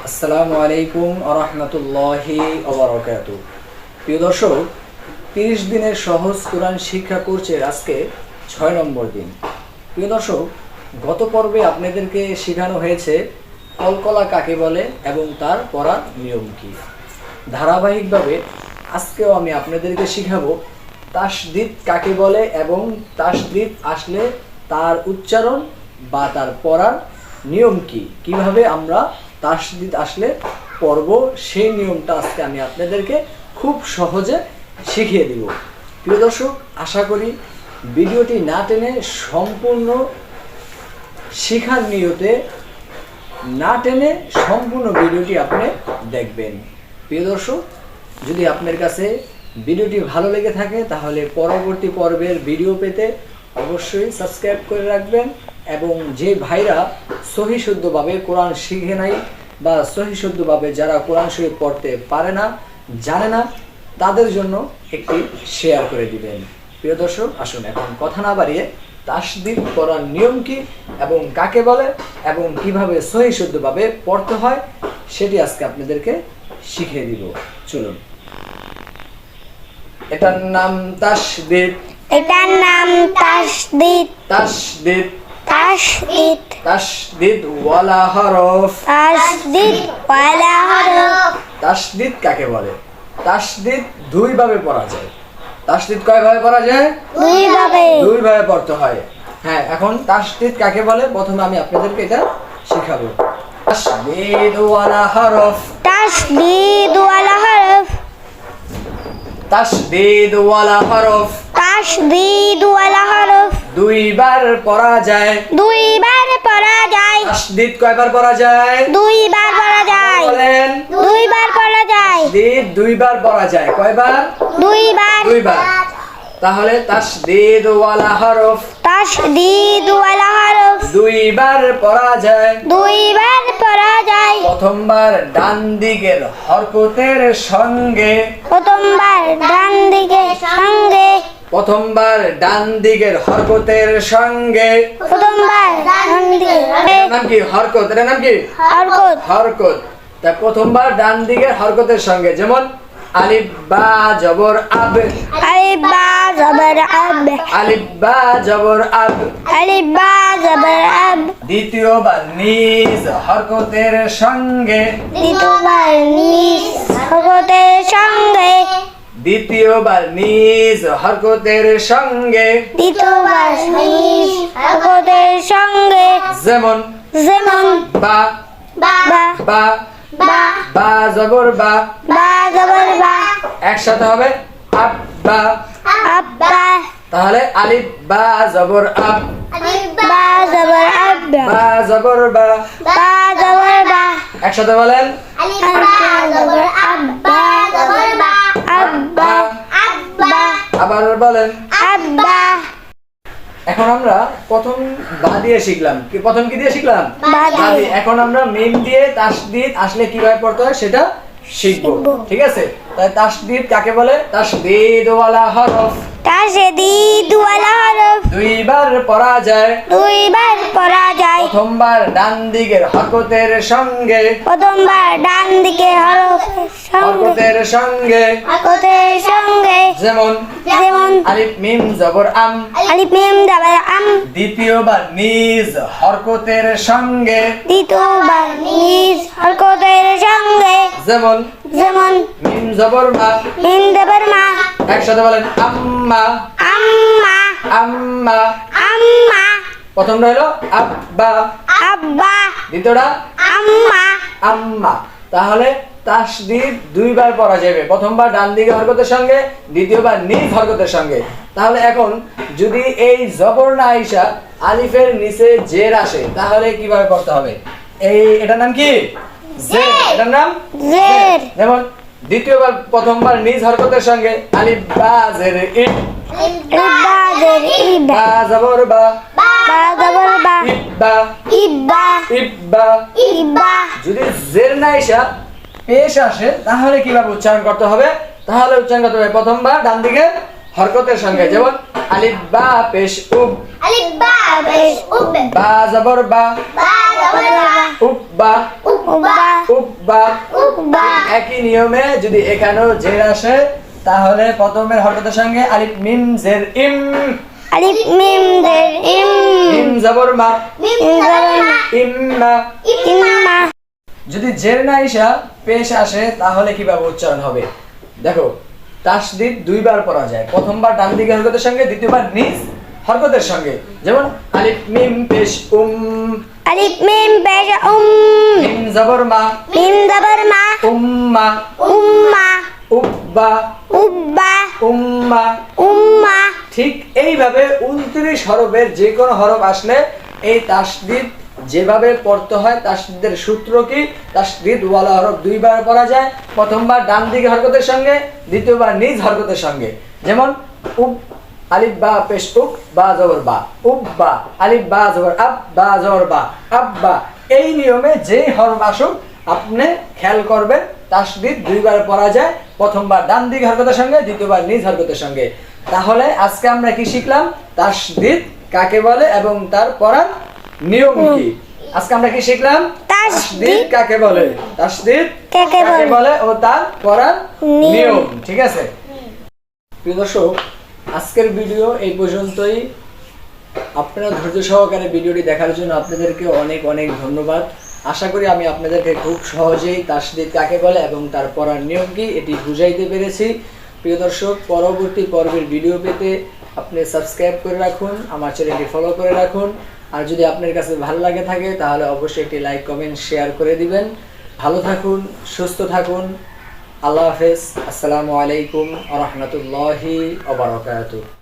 আসসালামু আলাইকুম ওয়া রাহমাতুল্লাহি ওয়া বারাকাতুহু। প্রিয় দর্শক, 30 দিনের সহজ কোরআন শিক্ষা কোর্সের আজকে 6 নম্বর দিন। প্রিয় দর্শক, গত পর্বে আপনাদেরকে শেখানো হয়েছে কলকলা কাকে বলে এবং তার পড়ার নিয়ম কী। ধারাবাহিকভাবে আজকেও আমি আপনাদেরকে শেখাবো তাসদীদ কাকে বলে এবং তাসদীদ আসলে তার উচ্চারণ বা তার পড়ার নিয়ম কী, কীভাবে আমরা তাসদীদ আসলে পড়ব সেই নিয়মটা আজকে আমি আপনাদেরকে খুব সহজে শিখিয়ে দিব। প্রিয় দর্শক, আশা করি ভিডিওটি না টেনে সম্পূর্ণ শেখার নিয়তে না টেনে সম্পূর্ণ ভিডিওটি আপনি দেখবেন। প্রিয় দর্শক, যদি আপনার কাছে ভিডিওটি ভালো লেগে থাকে তাহলে পরবর্তী পর্বের ভিডিও পেতে অবশ্যই সাবস্ক্রাইব করে রাখবেন এবং যে ভাইরা সহি শুদ্ধভাবে কোরআন শিখে নাই বা সহি শুদ্ধভাবে যারা কোরআন শরীফ পড়তে পারে না, জানে না, তাদের জন্য একটি শেয়ার করে দিবেন। প্রিয় দর্শক, আসুন এখন কথা না বাড়িয়ে তাসদীদ পড়ার নিয়ম কী এবং কাকে বলে এবং কিভাবে সহি শুদ্ধভাবে পড়তে হয় সেটি আজকে আপনাদেরকে শিখিয়ে দিব। চলুন। এটার নাম তাসদীদ। এটার নাম তাসদীদ। তাসদীদ তাসদীদ তাসদীদ ওয়ালা হরফ। তাসদীদ ওয়ালা হরফ। তাসদীদ কাকে বলে? তাসদীদ দুই ভাবে পড়া যায়। তাসদীদ কয় ভাবে পড়া যায়? দুই ভাবে পড়তে হয়। হ্যাঁ, এখন তাসদীদ কাকে বলে প্রথমে আমি আপনাদেরকে এটা শেখাবো। তাসদীদ ওয়ালা হরফ। তাসদীদ ওয়ালা হরফ। তাসদীদ ওয়ালা হরফ। তাসদীদ ওয়ালা হরফ। দুইবার পড়া যায়। দুইবার পড়া যায়। তাসদীদ কয়বার পড়া যায়? দুইবার পড়া যায়। বলেন। দুইবার পড়া যায়। তাসদীদ দুইবার পড়া যায়। কয়বার? দুইবার। দুইবার। তাহলে তাসদীদ ওয়ালা হরফ তাসদীদ ওয়ালা হরফ। দুইবার পড়া যায়। দুইবার পড়া যায়। প্রথমবার ডান দিকের হরকতের সঙ্গে। প্রথমবার ডান দিকে সঙ্গে। প্রথমবার ডান দিকের হরকতের সঙ্গে। প্রথমবার ডান দিকে এটার নাম কি? হরকত। এটার নাম কি? হরকত। হরকত। তা প্রথমবার ডান দিকের হরকতের সঙ্গে, যেমন আলিফ বা জবর আব। আলিফ বা জবর আব। আলিফ বা জবর আব। আলিফ বা জবর আব। দ্বিতীয়বার নিজ হরকতের সঙ্গে। দ্বিতীয়বার নিজ হরকতের সঙ্গে। দ্বিতীয়বার নিজ হরকতের সঙ্গে। দ্বিতীয়বার নিজ হরকতের সঙ্গে। যেমন যেমন বা বা বা বা বা জবর বা। বা জবর বা। একসাথে হবে আব্বা। আব্বা। তাহলে আলিফ বা জবর আব। বা জবর আব। বা জবর বা। বা জবর বা। একসাথে বলেন। আব্বা জবর আব্বা জবর বা। আব্বা। আব্বা। আবার বলেন। আব্বা। এখন আমরা প্রথম বা দিয়ে শিখলাম। কি প্রথম কি দিয়ে শিখলাম? বা দিয়ে। দিয়ে। এখন আমরা মিম দিয়ে তাসদীদ আসলে কিভাবে পড়তে হয় সেটা শিখবো। ঠিক আছে? তাই তাসদীদ কাকে বলে? তাসদীদ ওয়ালা হরফ। তাসদীদ ওয়ালা হরফ। দুইবার পড়া যায়। দুইবার পড়া যায়। প্রথমবার ডান দিকের হরকতের সঙ্গে। প্রথমবার ডান দিকে হরফের সঙ্গে। হরকতের সঙ্গে। হরকতের সঙ্গে। যেমন যেমন আলিফ মিম জবর আম। আলিফ মিম জবর আম। দ্বিতীয়বার নিজ হরকতের সঙ্গে। দ্বিতীয়বার নিজ হরকতের সঙ্গে। যেমন যেমন মিম জবর মা। মিম জবর মা। একসাথে বলেন আম্মা। আম্মা। আম্মা। আম্মা। প্রথমটা হলো আব্বা। আব্বা। দ্বিতীয়টা আম্মা। আম্মা। তাহলে তাসদীদ দুইবার পড়া যাবে। প্রথমবার ডান দিকে হরকতের সঙ্গে, দ্বিতীয়বার নিজ হরকতের সঙ্গে। তাহলে এখন যদি এই জবর না আইসা আলিফের নিচে জের আসে তাহলে কিভাবে করতে হবে? এটার নাম কি? জের। এটার নাম জের। যেমন দ্বিতীয়বার প্রথমবার নিজ হরকতের সঙ্গে আলিফ বা জের ইব। ইব্বা জের ইব। বা জবর বা। বা জবর বা। ইব্বা। ইব্বা। ইব্বা। ইব্বা। যদি জের না আইসা পেশ আসে তাহলে কিভাবে উচ্চারণ করতে হবে? তাহলে উচ্চারণ করতে হবে প্রথমবার ডান দিকে হরকতের সঙ্গে, যেমন আলিফ বা পেশ উব, আলিফ বা পেশ উব, বা জবর বা, বা জবর বা, উব বা, উব্বা, উব বা। উব্বা, একই নিয়মে যদি এখানেও জের আসে তাহলে প্রথমের হরকতের সঙ্গে আলিফ মিম জের ইম, আলিফ মিম জের ইম, মিম জবর মা, মিম জবর মা, ইম্মা। ইম্মা, যদি জের না ইসা পেশ আসে তাহলে কিভাবে উচ্চারণ হবে দেখো, তাসদীদ দুইবার পড়া যায়, প্রথমবার ডান দিকে হরকতের সঙ্গে, দ্বিতীয়বার নিজ হরকতের সঙ্গে। যেমন আলিফ মিম পেশ আলিফ মিম পেশ মিম জবর মা, মিম জবর মা, উম্মা, উম্মা, উব্বা, উব্বা, উম্মা। উম্মা। ঠিক এইভাবে 29 হরফের যে কোনো হরফ আসলে এই তাসদীদ যেভাবে পড়তে হয়, তাসদীদের সূত্র কি, তাসদীদ ওয়ালা হরফ দুইবার পড়া যায়, প্রথমবার ডান দিকে হরকতের সঙ্গে, দ্বিতীয়বার নিজ হরকতের সঙ্গে। যেমন উব আলিফ বা পেশ উব, বা জবর বা, উব্বা, আলিফ বা জবর আব, বা জবর বা, আব্বা। এই নিয়মে যেই হরফ আসুক আপনি খেয়াল করবেন তাসদীদ দুইবার পড়া যায়, প্রথমবার ডান দিকে হরকতের সঙ্গে, দ্বিতীয়বার নিজ হরকতের সঙ্গে। তাহলে আজকে আমরা কি শিখলাম, তাসদীদ কাকে বলে এবং তার পড়ার নিয়ম কি। আজকে আমরা কি শিখলাম, তাসদীদ কাকে বলে, তাসদীদ কাকে কাকে বলে ও তার পড়ার নিয়ম। নিয়ম। ঠিক আছে প্রিয় দর্শক, আজকের ভিডিও এই পর্যন্তই। আপনারা ধৈর্য সহকারে ভিডিওটি দেখার জন্য আপনাদেরকে অনেক অনেক ধন্যবাদ। আশা করি আমি আপনাদেরকে খুব সহজেই তাসদীদ কাকে বলে এবং তার পড়ার নিয়ম কি এটি বুঝাইতে পেরেছি। প্রিয় দর্শক, পরবর্তী পর্বের ভিডিও পেতে আপনি সাবস্ক্রাইব করে রাখুন, আমার চ্যানেলটি ফলো করে রাখুন। আর যদি আপনার কাছে ভালো লাগে থাকে তাহলে অবশ্যই একটি লাইক কমেন্ট শেয়ার করে দিবেন। ভালো থাকুন, সুস্থ থাকুন। আল্লাহ হাফেজ। আসসালামু আলাইকুম ওয়া রাহমাতুল্লাহি ওয়া বারাকাতুহু।